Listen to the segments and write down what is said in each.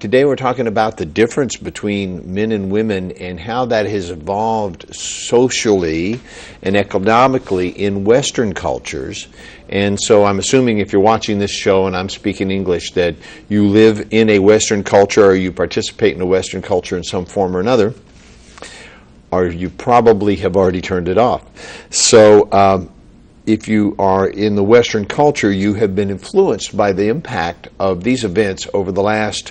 Today we're talking about the difference between men and women and how that has evolved socially and economically in Western cultures. And so I'm assuming if you're watching this show and I'm speaking English that you live in a Western culture or you participate in a Western culture in some form or another, or you probably have already turned it off. So if you are in the Western culture, you have been influenced by the impact of these events over the last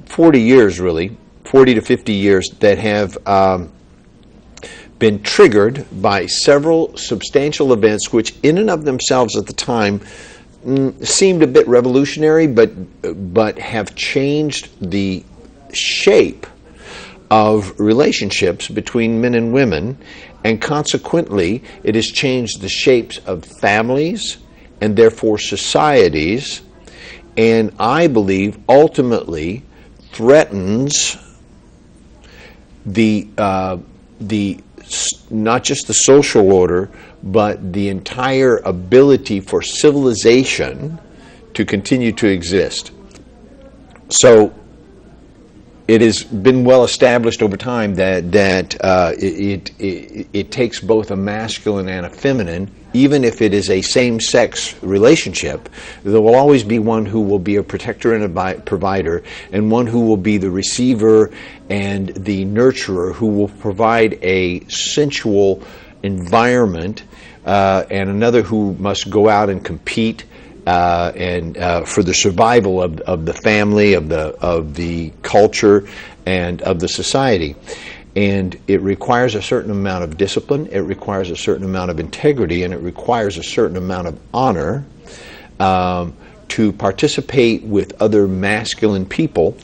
40 years, really, 40 to 50 years, that have been triggered by several substantial events which in and of themselves at the time seemed a bit revolutionary, but have changed the shape of relationships between men and women, and consequently it has changed the shapes of families and therefore societies, and I believe ultimately threatens the not just the social order, but the entire ability for civilization to continue to exist. So it has been well established over time that it takes both a masculine and a feminine. Even if it is a same-sex relationship, there will always be one who will be a protector and a provider, and one who will be the receiver and the nurturer, who will provide a sensual environment, and another who must go out and compete and for the survival of the family, of the culture, and of the society. And it requires a certain amount of discipline, it requires a certain amount of integrity, and it requires a certain amount of honor to participate with other masculine people.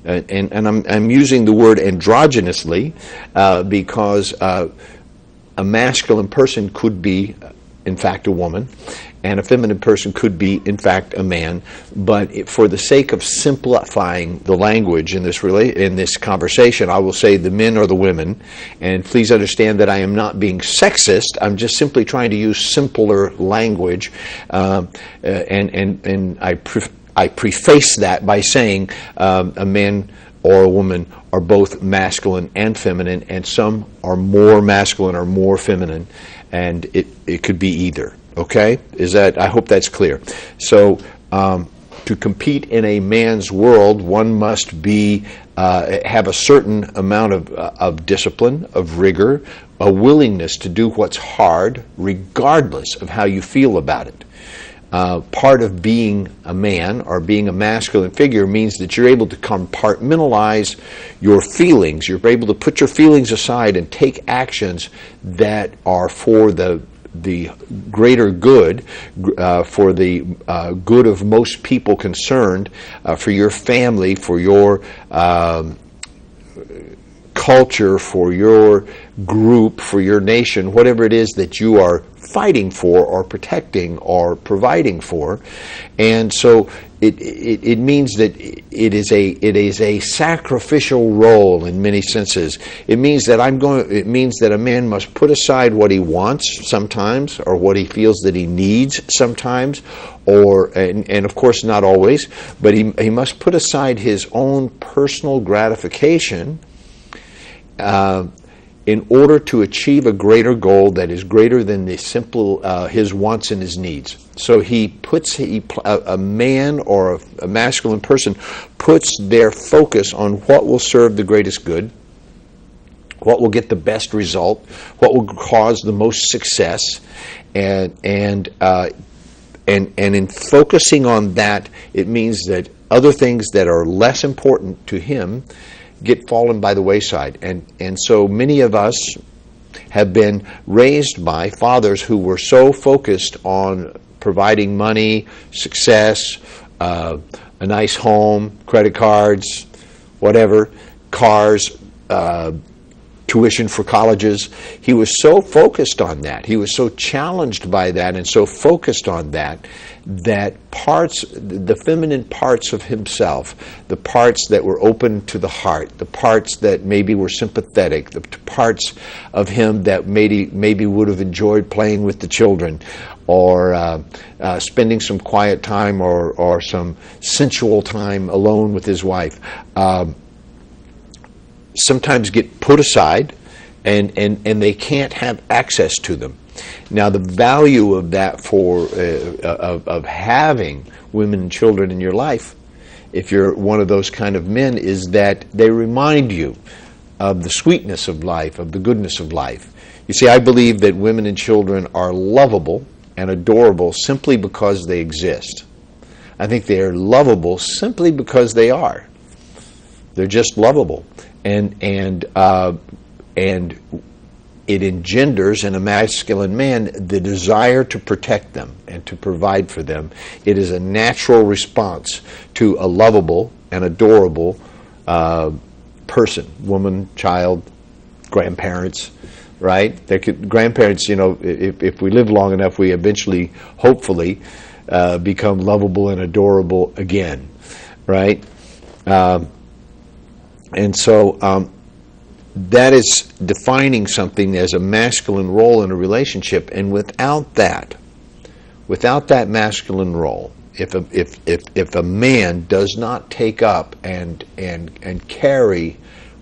And I'm using the word androgynously because a masculine person could be, in fact, a woman, and a feminine person could be, in fact, a man. But for the sake of simplifying the language in this conversation, I will say the men or the women. And please understand that I am not being sexist. I'm just simply trying to use simpler language. And I preface that by saying a man or a woman are both masculine and feminine, and some are more masculine or more feminine, and it could be either. Okay? I hope that's clear. So to compete in a man's world, one must have a certain amount of discipline, of rigor, a willingness to do what's hard, regardless of how you feel about it. Part of being a man or being a masculine figure means that you're able to compartmentalize your feelings. You're able to put your feelings aside and take actions that are for the greater good, for the good of most people concerned, for your family, for your culture, for your group, for your nation, whatever it is that you are fighting for or protecting or providing for. And so it means that it is a sacrificial role in many senses. It means that a man must put aside what he wants sometimes, or what he feels that he needs sometimes, and of course not always, but he must put aside his own personal gratification in order to achieve a greater goal that is greater than the simple his wants and his needs. So a man or a masculine person puts their focus on what will serve the greatest good, what will get the best result, what will cause the most success, and in focusing on that, it means that other things that are less important to him get fallen by the wayside. And so many of us have been raised by fathers who were so focused on providing money, success, a nice home, credit cards, whatever, cars, tuition for colleges. He was so focused on that. He was so challenged by that and so focused on that, that parts, the feminine parts of himself, the parts that were open to the heart, the parts that maybe were sympathetic, the parts of him that maybe would have enjoyed playing with the children, or spending some quiet time or some sensual time alone with his wife, sometimes get put aside, and they can't have access to them. Now, the value of that of having women and children in your life, if you're one of those kind of men, is that they remind you of the sweetness of life, of the goodness of life. You see, I believe that women and children are lovable and adorable simply because they exist. I think they are lovable simply because they are. They're just lovable, and it engenders in a masculine man the desire to protect them and to provide for them. It is a natural response to a lovable and adorable person, woman, child, grandparents, right? Grandparents, you know, if we live long enough, we eventually, hopefully, become lovable and adorable again, right? And so that is defining something as a masculine role in a relationship, and without that masculine role, if a man does not take up and carry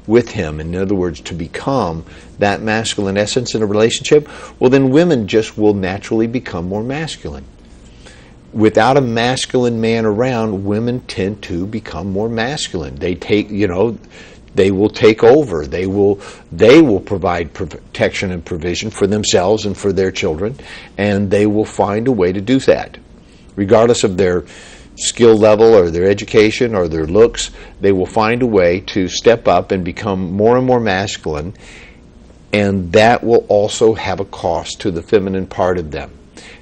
with him, in other words, to become that masculine essence in a relationship, well, then women just will naturally become more masculine. Without a masculine man around, women tend to become more masculine. They will take over. They will provide protection and provision for themselves and for their children, and they will find a way to do that. Regardless of their skill level or their education or their looks, they will find a way to step up and become more and more masculine, and that will also have a cost to the feminine part of them.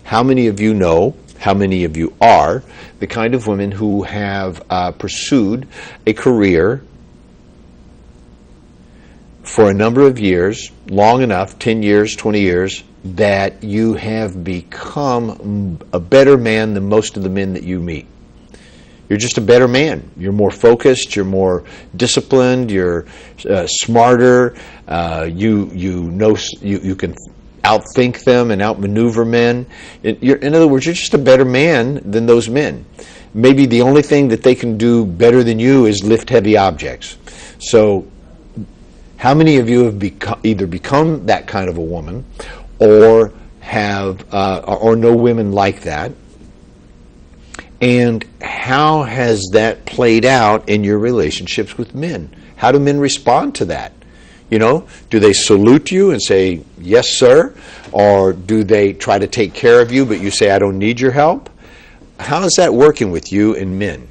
How many of you know, how many of you are the kind of women who have pursued a career for a number of years, long enough, 10 years, 20 years, that you have become a better man than most of the men that you meet? You're just a better man. You're more focused, you're more disciplined, you're smarter, you can outthink them and outmaneuver men. In other words, you're just a better man than those men. Maybe the only thing that they can do better than you is lift heavy objects. So how many of you have either become that kind of a woman, or have or know women like that? And how has that played out in your relationships with men? How do men respond to that? You know, do they salute you and say, "Yes, sir"? Or do they try to take care of you, but you say, "I don't need your help"? How is that working with you and men?